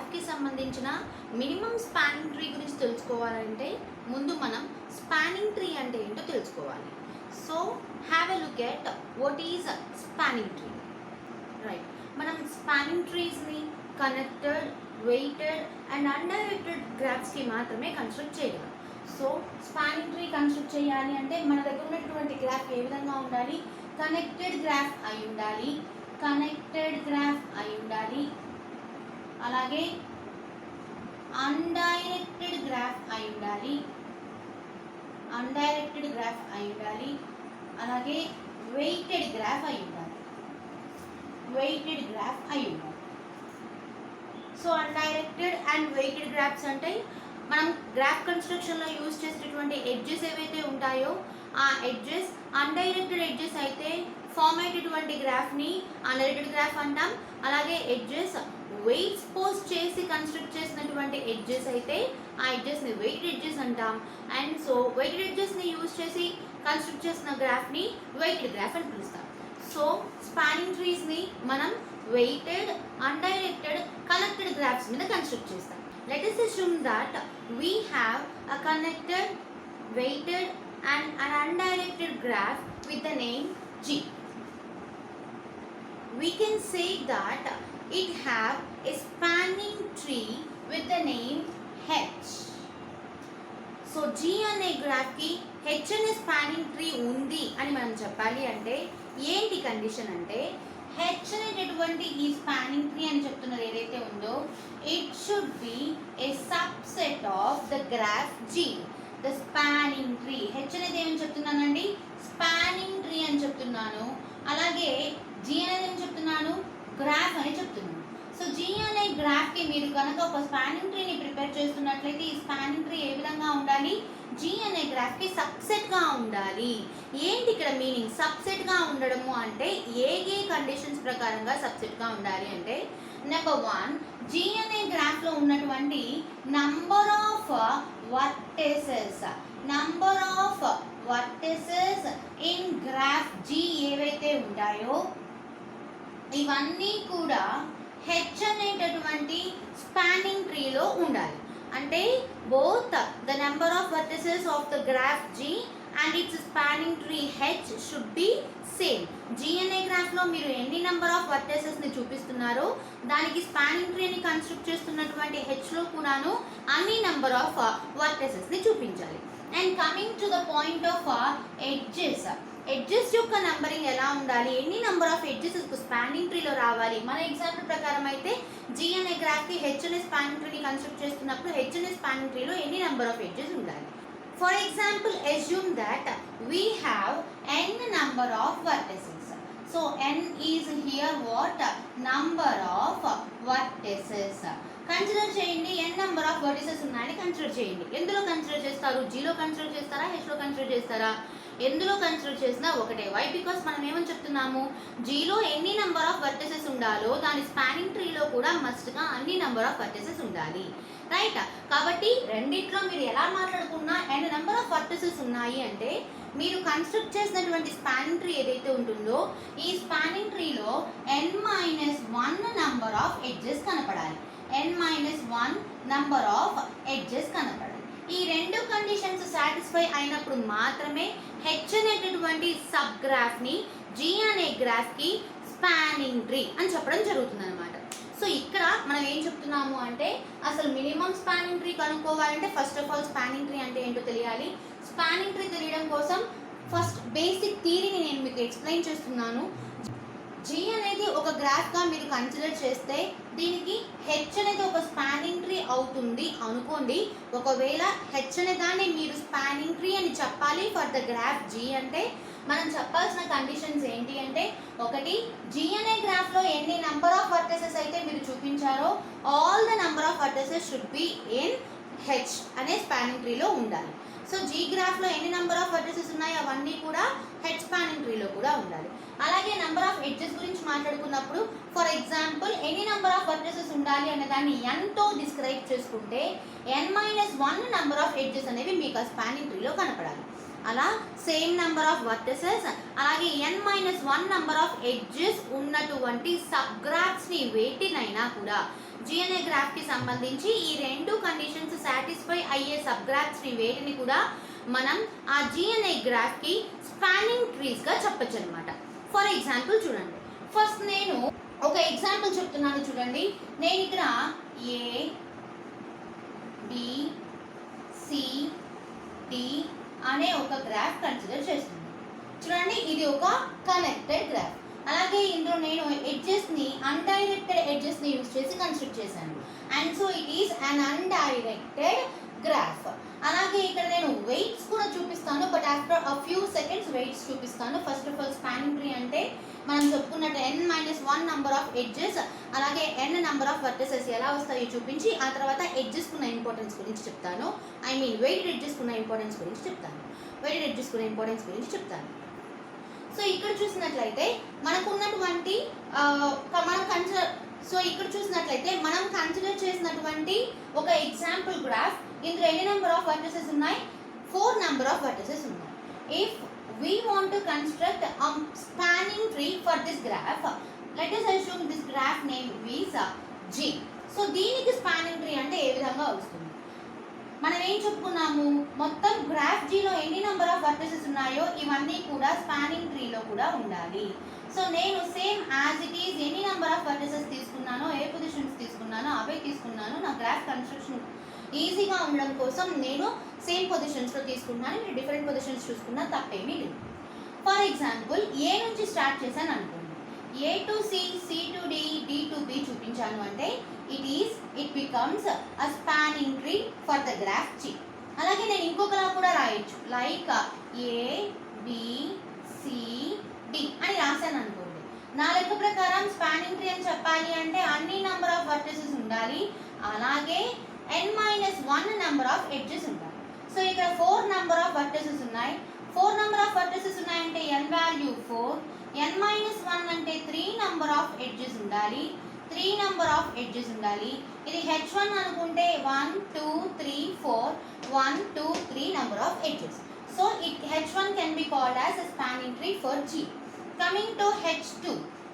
గ్రాఫ్కి సంబంధించిన minimum spanning tree గురించి తెలుసుకోవాలంటే ముందు మనం స్పానింగ్ ట్రీ అంటే ఏంటో తెలుసుకోవాలి. So have a look at what is spanning tree. Right, మనం స్పానింగ్ ట్రీస్ని కనెక్టెడ్, వెయిటెడ్ అండ్ అన్డైరెక్టెడ్ గ్రాఫ్స్కి మాత్రమే కన్స్ట్రక్ట్ చేయగలం. సో స్పానింగ్ ట్రీ కన్స్ట్రక్ట్ చేయాలి అంటే మన దగ్గర ఉన్నటువంటి గ్రాఫ్ ఏ విధంగా ఉండాలి? కనెక్టెడ్ గ్రాఫ్ అయి ఉండాలి, కనెక్టెడ్ గ్రాఫ్ అయి ఉండాలి, అలాగే అన్డైరెక్టెడ్ గ్రాఫ్ అయి ఉండాలి, అన్డైరెక్టెడ్ గ్రాఫ్ అయి ఉండాలి, అలాగే వెయిటెడ్ గ్రాఫ్ అయి ఉండాలి, వెయిటెడ్ గ్రాఫ్ అయి ఉండాలి. So undirected and weighted graphs అంటే మనం గ్రాఫ్ కన్స్ట్రక్షన్లో యూజ్ చేసేటటువంటి ఎడ్జెస్ ఏవైతే ఉంటాయో ఆ ఎడ్జెస్ అన్డైరెక్టెడ్ ఎడ్జెస్ అయితే ఫామ్ అయ్యేటటువంటి గ్రాఫ్ని అన్డైరెక్టెడ్ గ్రాఫ్ అంటాం. అలాగే ఎడ్జెస్ వెయిట్స్ పోస్ట్ చేసి కన్స్ట్రక్ట్ చేసినటువంటి ఎడ్జెస్ అయితే ఆ ఎడ్జెస్ని వెయిటెడ్ ఎడ్జెస్ అంటాం. అండ్ సో వెయిటెడ్ ఎడ్జెస్ని యూజ్ చేసి కన్స్ట్రక్ట్ చేసిన గ్రాఫ్ని వెయిటెడ్ గ్రాఫ్ అని పిలుస్తాం. సో స్పానింగ్ ట్రీస్ని మనం వెయిటెడ్, అన్డైరెక్టెడ్, కనెక్టెడ్ గ్రాఫ్స్ మీద కన్స్ట్రక్ట్ చేస్తాం. Let us assume that we have a connected, weighted and an undirected graph with the name G. We can say that it have a spanning tree with the name H. So G అనే గ్రాఫ్కి H అనే spanning tree ఉంది అని మనం చెప్పాలి అంటే ఏంటి condition అంటే H అనేటటువంటి ఈ స్పానింగ్ ట్రీ అని చెప్తున్నది ఏదైతే ఉందో it should be a subset of the graph G. The spanning tree. H అనేది ఏమని చెప్తున్నానండి? స్పానింగ్ ట్రీ అని చెప్తున్నాను. అలాగే G అనేది ఏమని చెప్తున్నాను? గ్రాఫ్ అని చెప్తున్నాను. సో G అనే గ్రాఫ్కి మీరు కనుక ఒక స్పానింగ్ ట్రీని ప్రిపేర్ చేస్తున్నట్లయితే ఈ స్పానింగ్ ట్రీ ఏ విధంగా ఉండాలి? G అనే గ్రాఫ్కి సబ్సెట్గా ఉండాలి. ఏంటి ఇక్కడ మీనింగ్? సబ్సెట్గా ఉండడము అంటే ఏ కండిషన్స్ ప్రకారంగా సబ్సెట్గా ఉండాలి అంటే నెంబర్ 1, G అనే గ్రాఫ్లో ఉన్నటువంటి number of vertices, number of vertices in graph G ఏవైతే ఉంటాయో ఇవన్నీ కూడా H అనేటటువంటి స్పానింగ్ ట్రీలో ఉండాలి. అంటే both the number of vertices of the graph G and its spanning tree H should be same. G అనే గ్రాఫ్లో మీరు ఎన్ని నెంబర్ ఆఫ్ వర్టెసెస్ని చూపిస్తున్నారో దానికి స్పానింగ్ ట్రీని కన్స్ట్రక్ట్ చేస్తున్నటువంటి Hలో కూడాను అన్ని నెంబర్ ఆఫ్ వర్టెసెస్ని చూపించాలి. And coming to the point of edges, edges యొక్క నంబరింగ్ ఎలా ఉండాలి? ఎన్ని నెంబర్ ఆఫ్ ఎడ్జెస్ స్పానింగ్ ట్రీలో రావాలి? మన ఎగ్జాంపుల్ ప్రకారం అయితే G అనే గ్రాఫ్కి H అనే స్పానింగ్ ట్రీని కన్స్ట్రక్ట్ చేస్తున్నప్పుడు H అనే స్పానింగ్ ట్రీలో ఎన్ని నెంబర్ ఆఫ్ ఎడ్జెస్ ఉండాలి? For example assume that we have n number of vertices. So n is here what? Number of vertices. Consider చేయండి, n నెంబర్ ఆఫ్ వర్టిసెస్ ఉన్నాయని consider చేయండి. ఎందులో consider చేస్తారు? జీలో consider చేస్తారా, హెచ్లో consider చేస్తారా? ఎందులో కన్సిడర్ చేసినా ఒకటే. వై? బికాస్ మనం ఏమని చెప్తున్నాము? జీలో ఎన్ని నెంబర్ ఆఫ్ వర్టిసెస్ ఉండాలో దాని స్పానింగ్ ట్రీలో కూడా మస్ట్గా అన్ని నెంబర్ ఆఫ్ వర్టిసెస్ ఉండాలి. రైట్, కాబట్టి రెండిట్లో మీరు ఎలా మాట్లాడుకున్నా n నెంబర్ ఆఫ్ వర్టిసెస్ ఉన్నాయి అంటే మీరు కన్స్ట్రక్ట్ చేసినటువంటి స్పానింగ్ ట్రీ ఏదైతే ఉంటుందో ఈ స్పానింగ్ ట్రీలో n-1 నెంబర్ ఆఫ్ ఎడ్జెస్ కనపడాలి. n-1 నెంబర్ ఆఫ్ ఎడ్జెస్ కనపడాలి. ఈ రెండు కండిషన్స్ సాటిస్ఫై అయినప్పుడు మాత్రమే H అనేటటువంటి సబ్ గ్రాఫ్ని G అనే గ్రాఫ్కి స్పానింగ్ ట్రీ అని చెప్పడం జరుగుతుంది అనమాట. సో ఇక్కడ మనం ఏం చెప్తున్నాము అంటే అసలు మినిమం స్పానింగ్ ట్రీ కనుక్కోవాలంటే first of all spanning tree అంటే ఏంటో తెలియాలి. స్పానింగ్ ట్రీ తెలియడం కోసం ఫస్ట్ బేసిక్ థియరీని నేను మీకు ఎక్స్ప్లెయిన్ చేస్తున్నాను. G అనేది ఒక గ్రాఫ్గా మీరు కన్సిడర్ చేస్తే దీనికి H అనేది ఒక స్పానింగ్ ట్రీ అవుతుంది అనుకోండి. ఒకవేళ H అనే దాన్ని మీరు స్పానింగ్ ట్రీ అని చెప్పాలి ఫర్ ద గ్రాఫ్ G అంటే మనం చెప్పాల్సిన కండిషన్స్ ఏంటి అంటే ఒకటి, G అనే గ్రాఫ్లో ఎన్ని నెంబర్ ఆఫ్ వర్టెసెస్ అయితే మీరు చూపించారో all the number of vertices should be in H అనే స్పానింగ్ ట్రీలో ఉండాలి. సో G గ్రాఫ్లో ఎన్ని నెంబర్ ఆఫ్ వర్టెసెస్ ఉన్నాయో అవన్నీ కూడా H స్పానింగ్ ట్రీలో కూడా ఉండాలి. అలాగే నెంబర్ ఆఫ్ ఎడ్జెస్ గురించి మాట్లాడుకున్నప్పుడు ఫర్ ఎగ్జాంపుల్ ఎన్ని నెంబర్ ఆఫ్ వర్టెసెస్ ఉండాలి అనే దాన్ని nతో డిస్క్రైబ్ చేసుకుంటే n-1 నెంబర్ ఆఫ్ ఎడ్జెస్ అనేవి మీకు ఆ స్పానింగ్ ట్రీలో కనపడాలి. అలా సేమ్ నెంబర్ ఆఫ్ వర్టిసెస్ అలాగే n-1 నెంబర్ ఆఫ్ ఎడ్జెస్ ఉన్నటువంటి సబ్ గ్రాఫ్స్ని వేటినైనా కూడా G అనే గ్రాఫ్ కి సంబంధించి ఈ రెండు కండిషన్స్ సాటిస్ఫై అయ్యే సబ్ గ్రాఫ్స్ ని వేటిని కూడా మనం ఆ G అనే గ్రాఫ్ కి స్పానింగ్ ట్రీస్ గా చెప్పొచ్చు అనమాట. ఫర్ ఎగ్జాంపుల్ చూడండి, ఫస్ట్ నేను ఒక ఎగ్జాంపుల్ చెప్తున్నాను చూడండి. నేను ఇక్కడ A B C D అనే ఒక గ్రాఫ్ కన్సిడర్ చేస్తున్నాను. చూడండి, ఇది ఒక కనెక్టెడ్ గ్రాఫ్. అలాగే ఇందులో నేను ఎడ్జెస్ ని అన్డైరెక్టెడ్ ఎడ్జెస్ ని యూజ్ చేసి కన్స్ట్రక్ట్ చేశాను. And so it is an undirected graph. అలాగే ఇక్కడ నేను వెయిట్స్ కూడా చూపిస్తాను, but after a few seconds weights చూపిస్తాను. First of all spanning tree అంటే మనం చెప్పుకున్నట్టు n-1 నంబర్ ఆఫ్ ఎడ్జెస్, అలాగే n నంబర్ ఆఫ్ వర్టిసెస్ ఎలా వస్తాయో చూపించి ఆ తర్వాత ఎడ్జెస్ కున్న ఇంపార్టెన్స్ గురించి చెప్తాను. ఐ మీన్ వెయిటెడ్ ఎడ్జెస్ కున్న ఇంపార్టెన్స్ గురించి చెప్తాను. సో ఇక్కడ చూసినట్లయితే మనకు ఉన్నటువంటి మనం కన్సిడర్ చేసినటువంటి ఒక ఎగ్జాంపుల్ గ్రాఫ్. ఇందులో ఎన్ని నెంబర్ ఆఫ్ వర్టిసెస్ ఉన్నాయి? 4 నెంబర్ ఆఫ్ వర్టిసెస్ ఉన్నాయి. If we want to construct a spanning tree for this graph, let us assume this graph name is G. So దీనికి స్పానింగ్ ట్రీ అంటే ఏ విధంగా వస్తుంది? మనం ఏం చెప్పుకున్నాము, మొత్తం గ్రాఫ్ Gలో ఎన్ని నెంబర్ ఆఫ్ వర్టిసెస్ ఉన్నాయో ఇవన్నీ కూడా స్పానింగ్ ట్రీలో కూడా ఉండాలి. సో నేను సేమ్ యాజ్ ఇట్ ఈజ్ ఎన్ని నెంబర్ ఆఫ్ వర్టిసెస్ తీసుకున్నానో, ఏ పొజిషన్స్ తీసుకున్నానో అవే తీసుకున్నాను. నా గ్రాఫ్ కన్స్ట్రక్షన్ ఈజీగా ఉండడం కోసం నేను సేమ్ పొజిషన్స్లో తీసుకున్నాను. మీరు డిఫరెంట్ పొజిషన్స్ చూసుకున్నా తప్పేమీ లేదు. ఫర్ ఎగ్జాంపుల్ ఏ నుంచి స్టార్ట్ చేశాను అనుకోండి, A to C, C to D, D to B చూపించాను అంటే it becomes a spanning tree for the graph G. అలాగే నేను ఇంకొకలా కూడా రాయొచ్చు, like A B C D అని రాశాను అనుకోండి. నా లెక్క ప్రకారం స్పానింగ్ ట్రీ అని చెప్పాలి అంటే అన్ని నెంబర్ ఆఫ్ వర్టిసెస్ ఉండాలి, అలాగే n-1 నెంబర్ ఆఫ్ ఎడ్జెస్ ఉండాలి. సో ఇక్కడ 4 నెంబర్ ఆఫ్ వర్టిసెస్ ఉన్నాయి. 4 నెంబర్ ఆఫ్ వర్టిసెస్ ఉన్నాయంటే n వాల్యూ 4, n-1 అంటే 3 నెంబర్ ఆఫ్ ఎడ్జెస్ ఉండాలి, 3 నెంబర్ ఆఫ్ ఎడ్జెస్ ఉండాలి. ఇది h1 అనుకుంటే 1 2 3 4, 1 2 3 number of edges. So h1 can be called as a spanning tree for G. Coming to h2,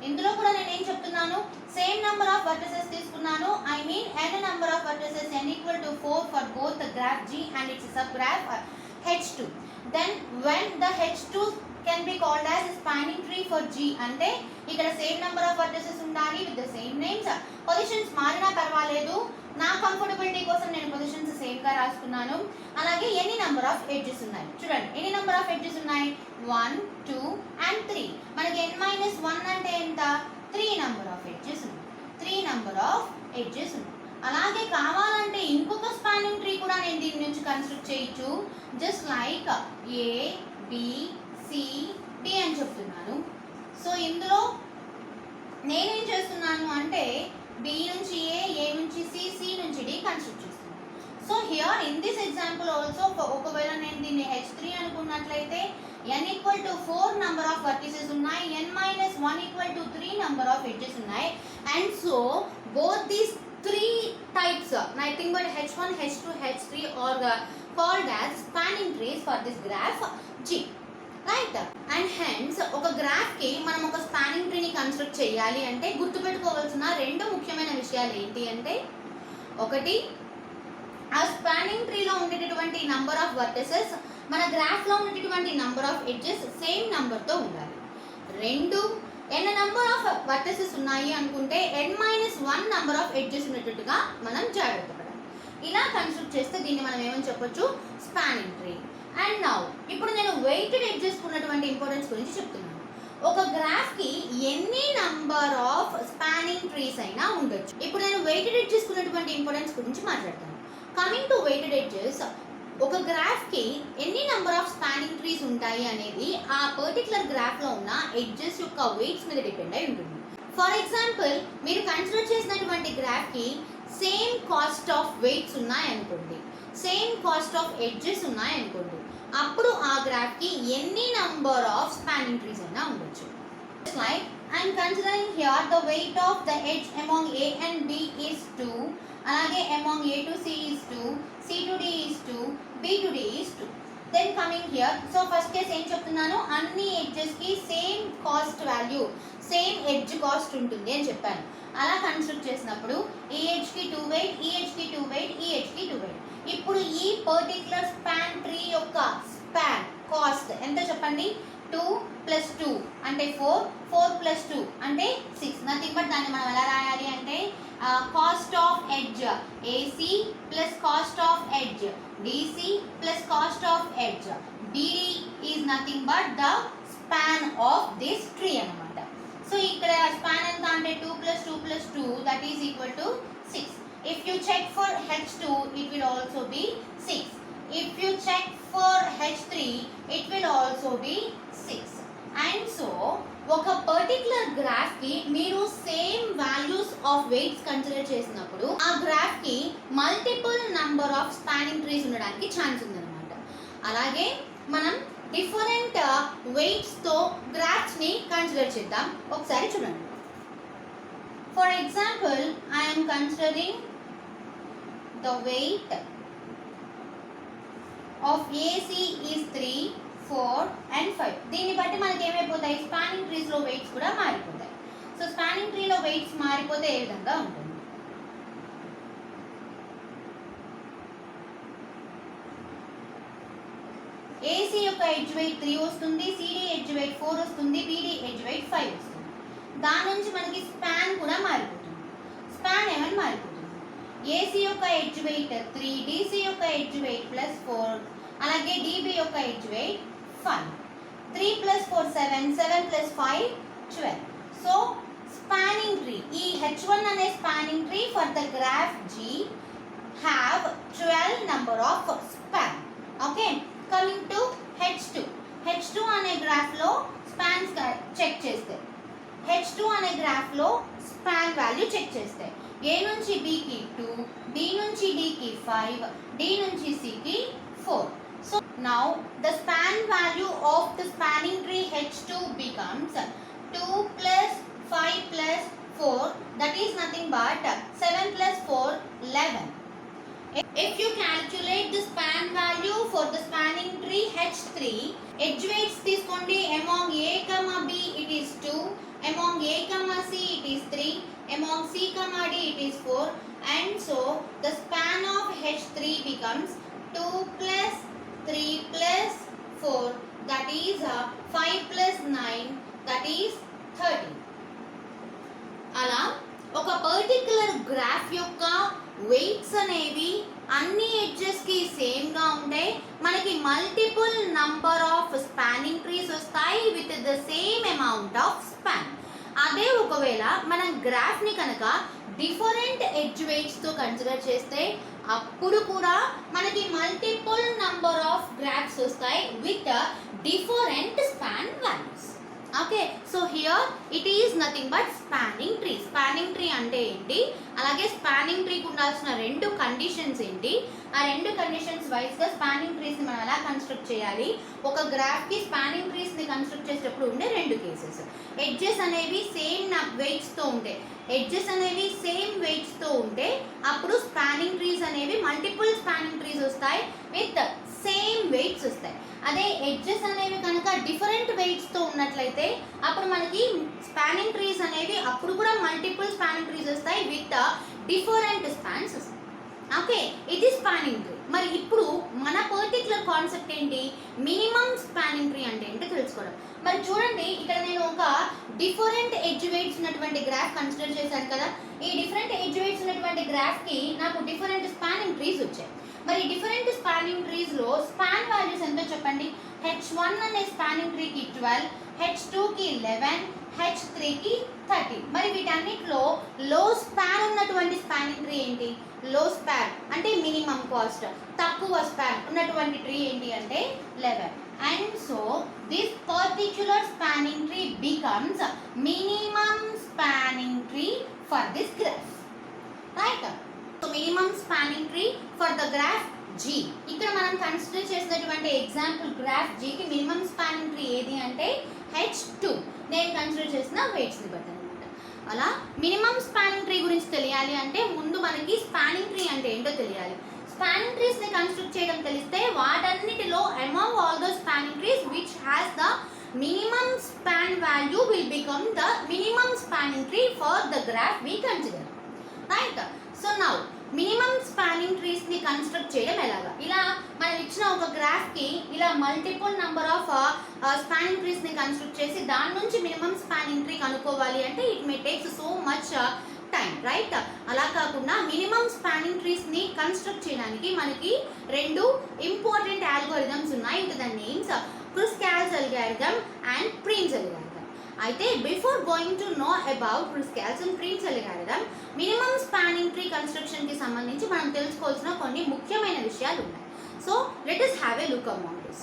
ఇందులో కూడా నేను ఏం చెప్తున్నాను, సేమ్ నెంబర్ ఆఫ్ వర్టిసెస్ తీసుకున్నాను. I mean n number of vertices n equal to 4 for both the graph G and its subgraph h2. Then when the h2 can be called as a spanning tree for G అంటే ఇక్కడ same number of vertices ఉండాలి with the same names. Positions మారినా పర్వాలేదు, నా comfortability కోసం నేను positions same గా రాసుకున్నాను. అలాగే ఎన్ని నెంబర్ ఆఫ్ ఎడ్జెస్ ఉన్నాయి చూడండి, ఎన్ని నెంబర్ ఆఫ్ ఎడ్జెస్ ఉన్నాయి? 1 2 and 3. మనకి n-1 అంటే ఎంత? 3 నెంబర్ ఆఫ్ ఎడ్జెస్ ఉన్నాయి, 3 నెంబర్ ఆఫ్ ఎడ్జెస్ ఉన్నాయి. అలాగే కావాలంటే ఇంకొక స్పానింగ్ ట్రీ కూడా నేను దీని నుంచి కన్స్ట్రక్ట్ చేయొచ్చు, just like A B C D అని చెప్తున్నాను. సో ఇందులో నేనేం చేస్తున్నాను అంటే B నుంచి A నుంచి C, C నుంచి D కన్స్ట్రక్ట్ చేస్తున్నాను. So here in this example also ఒకవేళ నేను దీన్ని h3 అనుకున్నట్లయితే n equal to 4 number of vertices ఉన్నాయి, n-1 equal to 3 number of edges ఉన్నాయి. And so both these 3 types, nothing but h1, h2, h3 are called as spanning trees for this graph G. Right? And hence ఒక graph కి మనం ఒక spanning ట్రీని construct చేయాలి అంటే గుర్తుపెట్టుకోవాల్సిన 2 ముఖ్యమైన విషయాలు ఏంటి అంటే, ఒకటి ఆ స్పానింగ్ ట్రీలో ఉండేటటువంటి నంబర్ ఆఫ్ వర్టిసెస్ మన గ్రాఫ్లో ఉండేటటువంటి నంబర్ ఆఫ్ ఎడ్జెస్ సేమ్ నంబర్తో ఉండాలి. 2, n నంబర్ ఆఫ్ వర్టిసెస్ ఉన్నాయి అనుకుంటే n-1 నంబర్ ఆఫ్ ఎడ్జెస్ ఉన్నట్టుగా మనం జాగ్రత్త పడాలి. ఇలా కన్స్ట్రక్ట్ చేస్తే దీన్ని మనం ఏమని చెప్పొచ్చు, స్పానింగ్ ట్రీ. అండ్ నౌ ఇప్పుడు నేను వెయిటెడ్ ఎడ్జెస్ ఉన్నటువంటి ఇంపార్టెన్స్ గురించి చెప్తున్నాను. ఒక గ్రాఫ్ కి ఎన్ని నంబర్ ఆఫ్ స్పానింగ్ ట్రీస్ అయినా ఉండొచ్చు. ఇప్పుడు నేను వెయిటెడ్ ఎడ్జెస్ ఉన్నటువంటి ఇంపార్టెన్స్ గురించి మాట్లాడతాను. కమింగ్ టు వెయిటెడ్ ఎడ్జెస్, ఒక గ్రాఫ్ కి ఎన్ని నెంబర్ ఆఫ్ స్పానింగ్ ట్రీస్ ఉంటాయి అనేది ఆ పర్టికులర్ గ్రాఫ్ లో ఉన్న ఎడ్జెస్ యొక్క వెయిట్స్ మీద డిపెండ్ అయి ఉంటుంది. ఫర్ ఎగ్జాంపుల్ మీరు కన్సిడర్ చేసినటువంటి గ్రాఫ్ కి సేమ్ కాస్ట్ ఆఫ్ వెయిట్స్ ఉన్నాయి అనుకోండి, సేమ్ కాస్ట్ ఆఫ్ ఎడ్జెస్ ఉన్నాయి అనుకోండి, అప్పుడు ఆ గ్రాఫ్ కి ఎన్ని నంబర్ ఆఫ్ స్పానింగ్ ట్రీస్ అయినా ఉండొచ్చు. Like I am considering here the weight of the edge among A and B is 2, అలాగే among A to C is 2, C to D is 2, B to D is 2. Then coming here, so first case ఏం చెప్తున్నాను, అన్ని ఎడ్జెస్కి same cost value, same edge cost ఉంటుంది అని చెప్పాను. అలా construct చేసినప్పుడు ఈ ఎడ్జ్కి 2 వెయిట్, ఈ ఎడ్జ్కి 2 వెయిట్, ఈ ఎడ్జ్కి 2 వెయిట్. ఇప్పుడు ఈ పర్టికులర్ స్పాన్ ట్రీ యొక్క స్పాన్ కాస్ట్ ఎంత చెప్పండి, 2 + 2 అంటే 4, 4 + 2 అంటే 6. నథింగ్ బట్ దాన్ని మనం ఎలా రాయాలి అంటే cost of edge AC plus cost of edge DC plus cost of edge BD is nothing but the span of this tree అన్నమాట. సో ఇక్కడ స్పాన్ ఎంత అంటే 2 + 2 + 2 that is equal to 6. If you check for H2 it will also be 6. If you check for H3 it will also be 6. And so ఒక particular graph కి మీరు same values of weights consider చేసినప్పుడు ఆ graph కి multiple number of spanning trees ఉండడానికి chance ఉందన్నమాట. అలాగే మనం డిఫరెంట్ వెయిట్స్ తో గ్రాఫ్స్ ని కన్సిడర్ చేద్దాం. ఒకసారి చూడండి. For example I am considering the weight of AC is 3, 4 and 5. దీన్ని బట్టి మనకి ఏమైపోతాయి, స్పానింగ్ ట్రీస్ లో వెయిట్స్ కూడా మారిపోతాయి. సో స్పానింగ్ ట్రీ లో వెయిట్స్ మారిపోతే ఏ విధంగా ఉంటుంది, AC యొక్క ఎడ్జ్ వెయిట్ 3 వస్తుంది, CD ఎడ్జ్ వెయిట్ 4 వస్తుంది, BD ఎడ్జ్ వెయిట్ 5 వస్తుంది. దాని నుంచి మనకి స్పాన్ కూడా మారిపోతుంది. స్పాన్ ఏమని మారిపోతుంది, AC యొక్క ఎడ్జ్ వెయిట్ 3, DC యొక్క ఎడ్జ్ వెయిట్ +4, అలాగే DB యొక్క edge weight 5. 3 + 4 7, 7 + 5 12. So spanning tree, ఈ H1 అనే spanning tree for the graph G have 12 number of span. Okay, coming to H2. H2 అనే గ్రాఫ్ లో స్పాన్స్ చెక్ చేస్తే, H2 అనే graph లో స్పాన్ వాల్యూ చెక్ చేస్తే A నుంచి B కి 2, B నుంచి D కి 5, D నుంచి C కి 4. So now the span value of the spanning tree H2 becomes 2 + 5 + 4, that is nothing but 7 + 4 11. If you calculate the span value for the spanning tree H3, edge weights తీసుకోండి. among A, B it is 2, among A, C it is 3, among C, D it is 4, and so the span of H3 becomes 2 + 3 + 4, that is 5 + 9, that is 30. అలా ఒక particular graph యొక్క weights అనేవి అన్ని edges కి same గా ఉంటే మనకి multiple number of spanning trees వస్తాయి with the same amount of span. అదే ఒకవేళ మనం గ్రాఫ్ ని కనుక డిఫరెంట్ ఎడ్జ్ వెయిట్స్ తో కన్సిడర్ చేస్తే అప్పుడు కూడా మనకి మల్టిపుల్ నంబర్ ఆఫ్ గ్రాఫ్స్ వస్తాయి with different span values. Okay, so here it is nothing but spanning tree. Spanning tree అంటే ఏంటి, అలాగే స్పానింగ్ ట్రీకి ఉండాల్సిన 2 కండిషన్స్ ఏంటి, ఆ 2 కండిషన్స్ వైస్గా స్పానింగ్ ట్రీస్ని మనం ఎలా కన్స్ట్రక్ట్ చేయాలి, ఒక గ్రాఫ్కి స్పానింగ్ ట్రీస్ని కన్స్ట్రక్ట్ చేసేటప్పుడు ఉండే 2 కేసెస్. ఎడ్జెస్ అనేవి సేమ్ వెయిట్స్తో ఉంటే, ఎడ్జెస్ అనేవి సేమ్ వెయిట్స్తో ఉంటే అప్పుడు స్పానింగ్ ట్రీస్ అనేవి మల్టిపుల్ స్పానింగ్ ట్రీస్ వస్తాయి విత్ సేమ్ వెయిట్స్ వస్తాయి. అదే ఎడ్జెస్ అనేవి కనుక డిఫరెంట్ వెయిట్స్తో ఉన్నట్లయితే అప్పుడు మనకి స్పానింగ్ ట్రీస్ అనేవి అప్పుడు కూడా మల్టిపుల్ స్పానింగ్ ట్రీస్ వస్తాయి విత్ డిఫరెంట్ స్పాన్స్ వస్తాయి. ఓకే, ఇది స్పానింగ్ ట్రీ. మరి ఇప్పుడు మన పర్టికులర్ కాన్సెప్ట్ ఏంటి, మినిమం స్పానింగ్ ట్రీ అంటే ఏంటో తెలుసుకోవడం. మరి చూడండి, ఇక్కడ నేను ఒక డిఫరెంట్ ఎడ్జ్ వెయిట్స్ ఉన్నటువంటి గ్రాఫ్ కన్సిడర్ చేశాను కదా. ఈ డిఫరెంట్ ఎడ్జ్ వెయిట్స్ ఉన్నటువంటి గ్రాఫ్కి నాకు డిఫరెంట్ స్పానింగ్ ట్రీస్ వచ్చాయి. మరి డిఫరెంట్ స్పానింగ్ ట్రీస్ లో స్పాన్ వాల్యూస్ ఎంతో చెప్పండి. H1 అనే స్పానింగ్ ట్రీకి 12, H2కి 11, H3కి 30. మరి వీటన్నిటిలో లో స్పాన్ ఉన్నటువంటి స్పానింగ్ ట్రీ ఏంటి, లో స్పాన్ అంటే మినిమం కాస్ట్, తక్కువ స్పాన్ ఉన్నటువంటి ట్రీ ఏంటి అంటే 11. And so this particular spanning tree becomes minimum spanning tree for this graph, right. So minimum spanning tree for the graph G. ఇక్కడ మనం consider చేసినటువంటి example graph Gకి minimum spanning tree ఏది అంటే H2. నేను కన్సిడర్ చేసిన వెయిట్స్ని బట్టి అనమాట. అలా మినిమం స్పానింగ్ ట్రీ గురించి తెలియాలి అంటే ముందు మనకి స్పానింగ్ ట్రీ అంటే ఏంటో తెలియాలి. స్పానింగ్ ట్రీస్ ని కన్స్ట్రక్ట్ చేయడం తెలిస్తే వాటన్నిటిలో among all the spanning trees which has the minimum span value will become the minimum spanning tree for the graph we consider, right? So now minimum spanning trees ని construct చేయడం ఎలాగా? ఇలా మనం ఇచ్చిన ఒక గ్రాఫ్ కి ఇలా multiple number of spanning trees ని కన్స్ట్రక్ట్ చేసి దాని నుంచి మినిమం స్పానింగ్ ట్రీ కనుక్కోవాలి అంటే it may takes so much time, right? అలా కాకుండా మినిమం స్పానింగ్ ట్రీస్ ని కన్స్ట్రక్ట్ చేయడానికి మనకి రెండు ఇంపార్టెంట్ అల్గోరిథమ్స్ ఉన్నాయి. The names Kruskal's algorithm and Prim's algorithm. అయితే before going to know about Kruskal's and Prim's algorithm, minimum spanning tree construction కి సంబంధించి మనం తెలుసుకోవాల్సిన కొన్ని ముఖ్యమైన విషయాలు ఉన్నాయి. So let us have a look among this.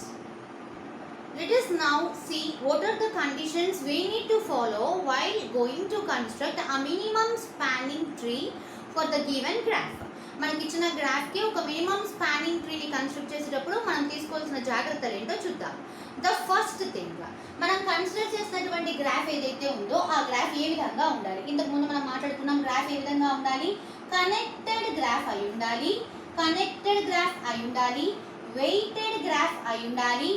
Let us now see what are the conditions we need to follow while going to construct a minimum spanning tree for the given graph. మనకి ఇచ్చిన graph కి ఒక minimum spanning ట్రీని construct చేసేటప్పుడు మనం తీసుకోవాల్సిన జాగ్రత్తలు ఏంటో చూద్దాం. ద ఫస్ట్ థింగ్, మనం కన్సిడర్ చేసినటువంటి గ్రాఫ్ ఏదైతే ఉందో ఆ గ్రాఫ్ ఏ విధంగా ఉండాలి? ఇంతకు ముందు మనం మాట్లాడుకున్నాం గ్రాఫ్ ఏ విధంగా ఉండాలి? కనెక్టెడ్ గ్రాఫ్ అయి ఉండాలి, కనెక్టెడ్ గ్రాఫ్ అయి ఉండాలి, వెయిటెడ్ గ్రాఫ్ అయి ఉండాలి,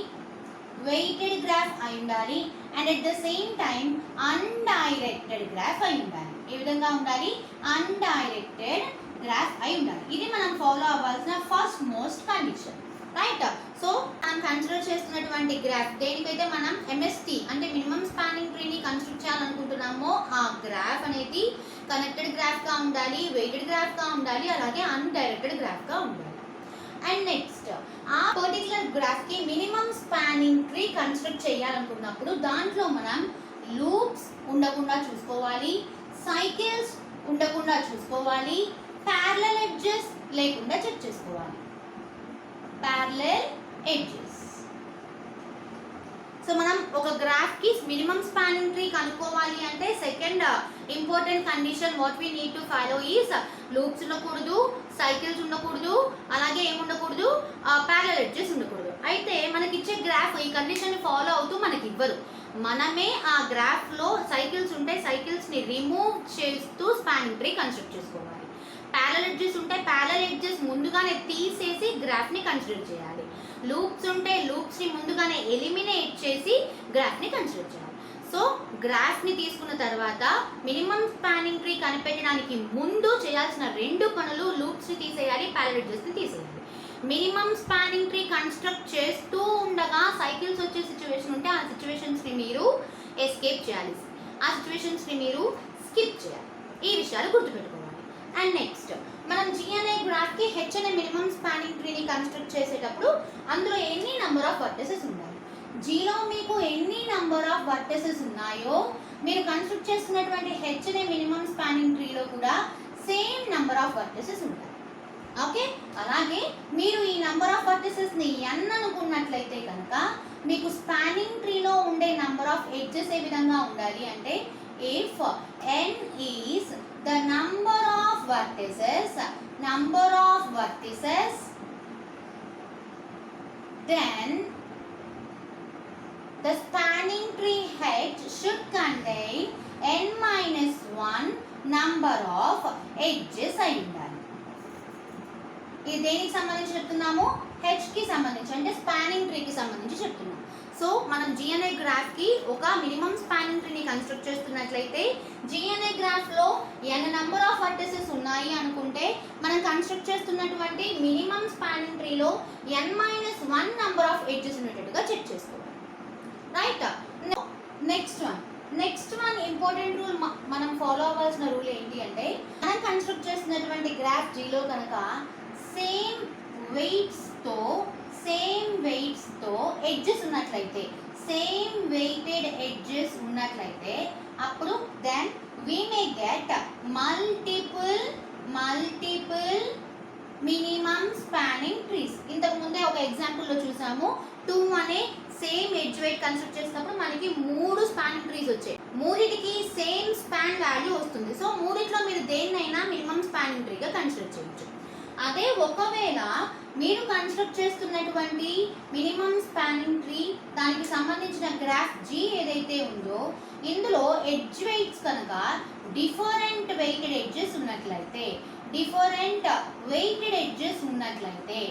వెయిటెడ్ గ్రాఫ్ అయి ఉండాలి, and at the same time undirected graph అయి ఉండాలి. ఏ విధంగా ఉండాలి? అన్డైరెక్టెడ్ గ్రాఫ్ అయి ఉండాలి. ఇది మనం ఫాలో అవ్వాల్సిన first most condition, right? So మనం కన్సిడర్ చేస్తున్నటువంటి గ్రాఫ్ దేనికైతే మనం ఎంఎస్టీ అంటే మినిమం స్పానింగ్ ట్రీని కన్స్ట్రక్ట్ చేయాలనుకుంటున్నామో ఆ గ్రాఫ్ అనేది కనెక్టెడ్ గ్రాఫ్గా ఉండాలి, వెయిటెడ్ గ్రాఫ్గా ఉండాలి, అలాగే అన్డైరెక్టెడ్ గ్రాఫ్గా ఉండాలి. అండ్ నెక్స్ట్ ఆ పర్టికులర్ గ్రాఫ్కి మినిమం స్పానింగ్ ట్రీ కన్స్ట్రక్ట్ చేయాలనుకున్నప్పుడు దాంట్లో మనం లూప్స్ ఉండకుండా చూసుకోవాలి, సైకిల్స్ ఉండకుండా చూసుకోవాలి, parallel edges లేకుండా చెక్ చేసుకోవాలి. parallel edges. సో మనం ఒక గ్రాఫ్ కి మినిమం స్పానింగ్ ట్రీ కనుక్కోవాలి అంటే second important condition what we need to follow is loops ఉండకూడదు, సైకిల్స్ ఉండకూడదు, అలాగే ఏముండకూడదు, ప్యారలల్ ఎడ్జెస్ ఉండకూడదు. అయితే మనకి ఇచ్చే గ్రాఫ్ ఈ కండిషన్ ఫాలో అవుతూ మనకి ఇవ్వరు. మనమే ఆ గ్రాఫ్లో సైకిల్స్ ఉంటే సైకిల్స్ని రిమూవ్ చేస్తూ స్పానింగ్ ట్రీ కన్స్ట్రక్ట్ చేసుకోవాలి. ప్యారలల్ ఎడ్జెస్ ఉంటే ప్యారలల్ ఎడ్జెస్ ముందుగానే తీసేసి గ్రాఫ్ని కన్సిడర్ చేయాలి. లూప్స్ ఉంటే లూప్స్ని ముందుగానే ఎలిమినేట్ చేసి గ్రాఫ్ని కన్సిడర్ చేయాలి. సో గ్రాఫ్ని తీసుకున్న తర్వాత మినిమం స్పానింగ్ ట్రీ కనిపెట్టడానికి ముందు చేయాల్సిన రెండు పనులు లూప్స్ని తీసేయాలి, ప్యారలల్ ఎడ్జెస్ని తీసేయాలి. మినిమం స్పానింగ్ ట్రీ కన్స్ట్రక్ట్ చేస్తూ ఉండగా సైకిల్స్ వచ్చే సిచ్యువేషన్ ఉంటే ఆ సిచ్యువేషన్స్ని మీరు ఎస్కేప్ చేయాలి, ఆ సిచ్యువేషన్స్ని మీరు స్కిప్ చేయాలి. ఈ విషయాలు గుర్తుపెట్టుకోవాలి. అండ్ నెక్స్ట్ మనం జీ అనే గ్రాఫ్కి హెచ్ అనే మినిమం స్పానింగ్ ట్రీని కన్స్ట్రక్ట్ చేసేటప్పుడు అందులో ఎన్ని నెంబర్ ఆఫ్ వర్టెసెస్ ఉండాలి? జీలో మీకు ఎన్ని నెంబర్ ఆఫ్ వర్టెసెస్ ఉన్నాయో మీరు కన్స్ట్రక్ట్ చేస్తున్నటువంటి హెచ్ అనే మినిమం స్పానింగ్ ట్రీలో కూడా సేమ్ నెంబర్ ఆఫ్ వర్టెసెస్ ఉంటాయి. ఓకే, అలాగే మీరు ఈ నెంబర్ ఆఫ్ వర్టెసెస్ని n అనుకున్నట్లయితే కనుక మీకు స్పానింగ్ ట్రీలో ఉండే నెంబర్ ఆఫ్ ఎడ్జెస్ ఏ విధంగా ఉండాలి అంటే if n is the number of vertices then the spanning tree H should contain n minus 1 number of edges అయి ఉండాలి. ఇది దేనికి సంబంధించి చెప్తున్నాము? హెచ్ కి సంబంధించి అంటే స్పానింగ్ ట్రీకి సంబంధించి చెప్తున్నాము. సో మనం జీ అనే గ్రాఫ్కి ఒక మినిమం స్పానింగ్ ట్రీని కన్స్ట్రక్ట్ చేస్తున్నట్లయితే జీ అనే గ్రాఫ్లో n నెంబర్ ఆఫ్ వర్టిసెస్ ఉన్నాయి అనుకుంటే మనం కన్స్ట్రక్ట్ చేస్తున్నటువంటి మినిమం స్పానింగ్ ట్రీలో n-1 నెంబర్ ఆఫ్ ఎడ్జెస్ ఉండేటట్టుగా చెక్ చేసుకోవాలి, right? Next one important rule మనం ఫాలో అవ్వాల్సిన రూల్ ఏంటి అంటే మనం కన్స్ట్రక్ట్ చేస్తున్నటువంటి గ్రాఫ్ జీలో కనుక సేమ్ వెయిట్స్తో ఎడ్జెస్ ఉన్నట్లయితే, సేమ్ వెయిటెడ్ ఎడ్జెస్ ఉన్నట్లయితే అప్పుడు then we may get multiple minimum spanning trees. ఇంతకు ముందే ఒక ఎగ్జాంపుల్లో చూసాము 2 అనే సేమ్ ఎడ్జ్ వెయిట్ కన్స్ట్రక్ట్ చేసినప్పుడు మనకి 3 స్పానింగ్ ట్రీస్ వచ్చాయి. మూడిటికి సేమ్ స్పాన్ వాల్యూ వస్తుంది. సో మూడిట్లో మీరు దేన్నైనా మినిమం స్పానింగ్ ట్రీగా కన్సిడర్ చేయొచ్చు. అదే ఒకవేళ మీరు కన్స్ట్రక్ట్ చేస్తున్నటువంటి మినిమం స్పానింగ్ ట్రీ దానికి సంబంధించిన గ్రాఫ్ జీ ఏదైతే ఉందో ఇందులో ఎడ్జ్ వెయిట్స్ కనుక డిఫరెంట్ వెయిటెడ్ ఎడ్జెస్ ఉన్నట్లయితే డిఫరెంట్ వెయిటెడ్ ఎడ్జెస్ ఉన్నట్లయితే,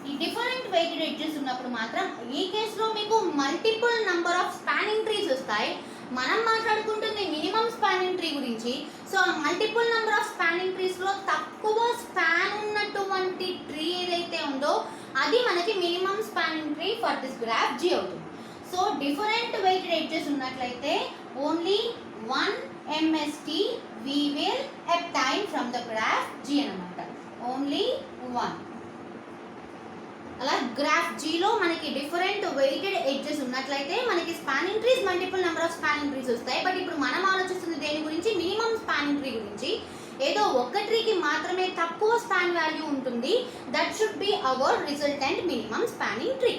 ఈ డిఫరెంట్ వెయిటెడ్ ఎడ్జెస్ ఉన్నప్పుడు మాత్రం ఈ కేసులో మీకు multiple number of spanning trees వస్తాయి. మనం మాట్లాడుకుంటుంది మినిమం స్పానింగ్ ట్రీ గురించి. సో ఆ మల్టిపుల్ నంబర్ ఆఫ్ స్పానింగ్ ట్రీస్లో తక్కువ స్పాన్ ఉన్నటువంటి ట్రీ ఏదైతే ఉందో అది మనకి minimum spanning tree for this graph G అవుతుంది. సో డిఫరెంట్ వెయిటెడ్ ఎడ్జెస్ ఉన్నట్లయితే only 1 MST we will obtain from the graph G అన్నమాట. ఓన్లీ 1. అలా గ్రాఫ్ Gలో మనకి డిఫరెంట్ వెయిటెడ్ ఎడ్జెస్ ఉన్నట్లయితే మనకి spanning trees multiple number of spanning trees వస్తాయి. But ఇప్పుడు మనం ఆలోచిస్తుంది దేని గురించి? మినిమం స్పానింగ్ ట్రీ గురించి. ఏదో ఒక్క ట్రీకి మాత్రమే తక్కువ స్పాన్ వాల్యూ ఉంటుంది. That should be our resultant minimum spanning tree.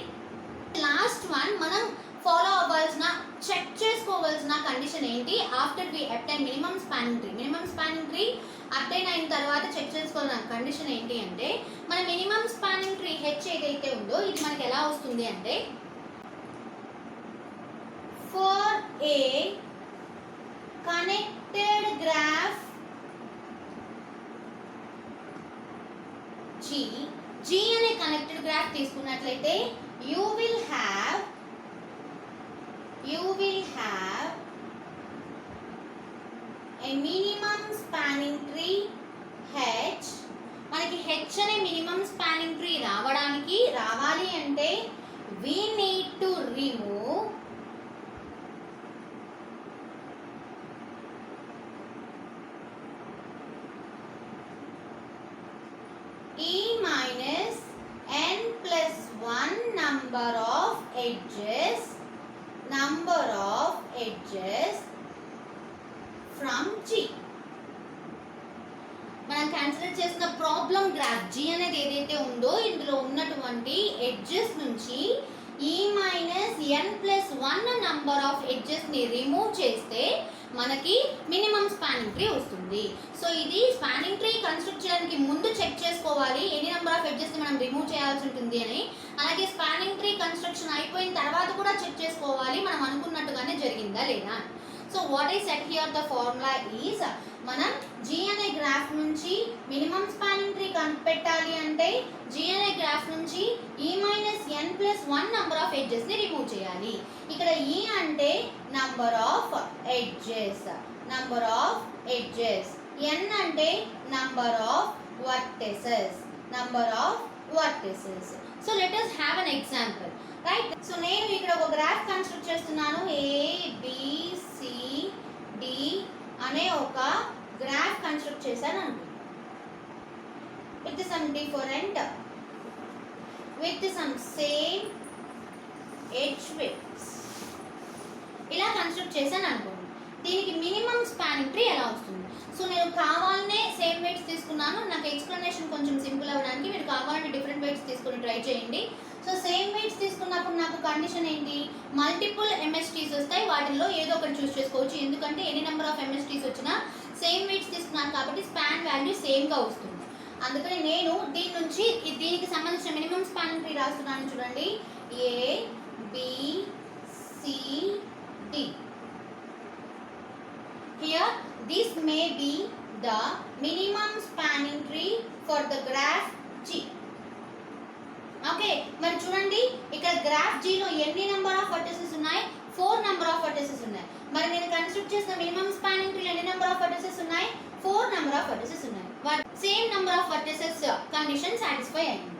Last one మనం ఫాలో అవ్వాల్సిన, చెక్ చేసుకోవాల్సిన కండిషన్ ఏంటి? After we obtain minimum spanning tree. Minimum spanning tree obtain అయిన తర్వాత చెక్ చేసుకోవాల్సిన కండిషన్ ఏంటి అంటే, మన మినిమం స్పానింగ్ ట్రీ H ఏదైతే ఉందో ఇది మనకి ఎలా వస్తుంది అంటే, for a connected graph G అనే కనెక్టెడ్ గ్రాఫ్ తీసుకున్నట్లయితే you will have a minimum spanning tree H. మనకి H అనే మినిమం స్పానింగ్ ట్రీ రావాలి అంటే we need to remove E minus n plus 1 number of edges from G. మనం consider చేసిన problem graph G అనేది ఏదైతే ఉందో ఇందులో ఉన్నటువంటి ఎడ్జెస్ నుంచి E minus n plus 1 number of ఎడ్జెస్ని రిమూవ్ చేస్తే మనకి మినిమం స్పానింగ్ ట్రీ వస్తుంది. సో ఇది స్పానింగ్ ట్రీ కన్స్ట్రక్ట్ చేయడానికి ముందు చెక్ చేసుకోవాలి ఎన్ని నెంబర్ ఆఫ్ ఎడ్జెస్ని మనం రిమూవ్ చేయాల్సి ఉంటుంది అని. అలాగే స్పానింగ్ ట్రీ కన్స్ట్రక్షన్ అయిపోయిన తర్వాత కూడా చెక్ చేసుకోవాలి మనం అనుకున్నట్టుగానే జరిగిందా లేదా. So what is set here the formula is, మనం G అనే గ్రాఫ్ నుంచి మినిమం స్పానింగ్ ట్రీ కనిపెట్టాలి అంటే G అనే గ్రాఫ్ నుంచి E minus n plus 1 number of ఎడ్జెస్ని రిమూవ్ చేయాలి. ఇక్కడ E అంటే నంబర్ ఆఫ్ ఎడ్జెస్, n అంటే number of vertices. So let us have an example, right. So నేను ఇక్కడ ఒక గ్రాఫ్ కన్స్ట్రక్ట్ చేస్తున్నాను. ABCD అనే ఒక గ్రాఫ్ కన్స్ట్రక్ట్ చేశాను అనుకో, with some different with some same edge widths ఇలా కన్స్ట్రక్ట్ చేశాను అనుకోండి. దీనికి మినిమం స్పానింగ్ ట్రీ ఎలా వస్తుంది? సో నేను కావాలనే సేమ్ వెయిట్స్ తీసుకున్నాను. నాకు ఎక్స్ప్లెనేషన్ కొంచెం సింపుల్ అవ్వడానికి మీరు కావాలంటే డిఫరెంట్ వెయిట్స్ తీసుకుని ట్రై చేయండి. సో సేమ్ వెయిట్స్ తీసుకున్నప్పుడు నాకు కండిషన్ ఏంటి? మల్టిపుల్ MSTs వస్తాయి. వాటిల్లో ఏదో ఒకటి చూస్ చేసుకోవచ్చు. ఎందుకంటే ఎన్ని నెంబర్ ఆఫ్ MSTs వచ్చినా సేమ్ వెయిట్స్ తీసుకున్నాను కాబట్టి స్పాన్ వాల్యూ సేమ్గా వస్తుంది. అందుకని నేను దీని నుంచి దీనికి సంబంధించిన మినిమం స్పానింగ్ ట్రీ రాస్తున్నాను చూడండి. ABCD. Here this may be the minimum spanning tree for the graph G. Okay, మరి చూడండి ఇక్కడ గ్రాఫ్ Gలో ఎన్ని నెంబర్ ఆఫ్ వర్టిసెస్ ఉన్నాయి? 4 నెంబర్ ఆఫ్ వర్టిసెస్ ఉన్నాయి. మరి నేను కన్స్ట్రక్ట్ చేసిన మినిమం స్పానింగ్ ట్రీలో ఎన్ని నెంబర్ ఆఫ్ వర్టిసెస్ ఉన్నాయి? 4 నెంబర్ ఆఫ్ వర్టిసెస్ ఉన్నాయి. Same number of vertices condition satisfy అయింది.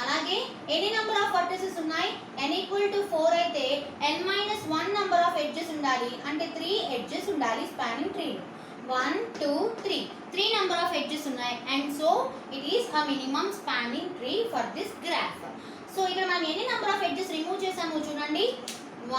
అలాగే ఎన్ని నెంబర్ ఆఫ్ వర్టిసెస్ ఉన్నాయి? n equal to 4 అయితే n minus 1 number of edges ఉండాలి. అంటే 3 ఎడ్జెస్ ఉండాలి స్పానింగ్ ట్రీలో. 1 2 3 నెంబర్ ఆఫ్ ఎడ్జెస్ ఉన్నాయి. And so it is a minimum spanning tree for this graph. So ఇక్కడ మనం ఎన్ని నెంబర్ ఆఫ్ ఎడ్జెస్ రిమూవ్ చేసామో చూడండి.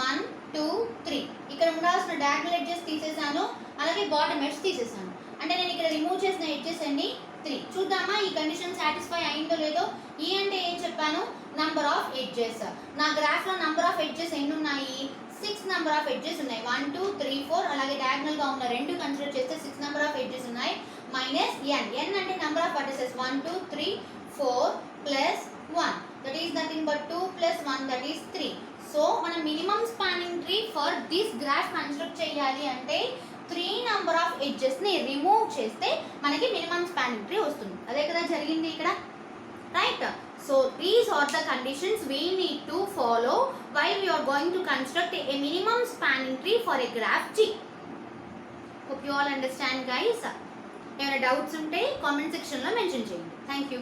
1 2 3. ఇక్కడ ఉండాల్సిన డయాగనల్ ఎడ్జెస్ తీసేసాను, అలాగే బాటమ్ ఎడ్జ్ తీసేసాను. అంటే నేను ఇక్కడ రిమూవ్ చేసిన ఎడ్జెస్ అన్ని 3. చూద్దామా ఈ కండిషన్ సాటిస్ఫై అయిందో లేదో. ఈ అంటే ఏం చెప్పాను? Number of edges. నా గ్రాఫ్లో నంబర్ ఆఫ్ ఎడ్జెస్ ఎన్ని ఉన్నాయి? 6 నెంబర్ ఆఫ్ ఎడ్జెస్ ఉన్నాయి. 1 2 3 4. అలాగే డయాగనల్గా ఉన్న 2 కన్సిడర్ చేస్తే 6 నెంబర్ ఆఫ్ ఎడ్జెస్ ఉన్నాయి. మైనస్ n అంటే number of vertices. 1 2 3 4 plus 1, that is nothing but 2 plus 1, that is 3. So మనం minimum spanning tree for this graph construct చేయాలి అంటే 3 నెంబర్ ఆఫ్ ఎడ్జెస్ని రిమూవ్ చేస్తే మనకి మినిమం స్పానింగ్ ట్రీ వస్తుంది. అదే కదా జరిగింది ఇక్కడ, right? So these are the conditions we need to follow while we are going to construct a minimum spanning tree for a graph G. Hope you all understand, guys. ఏమైనా doubts ఉంటే comment సెక్షన్లో mention చేయండి. Thank you.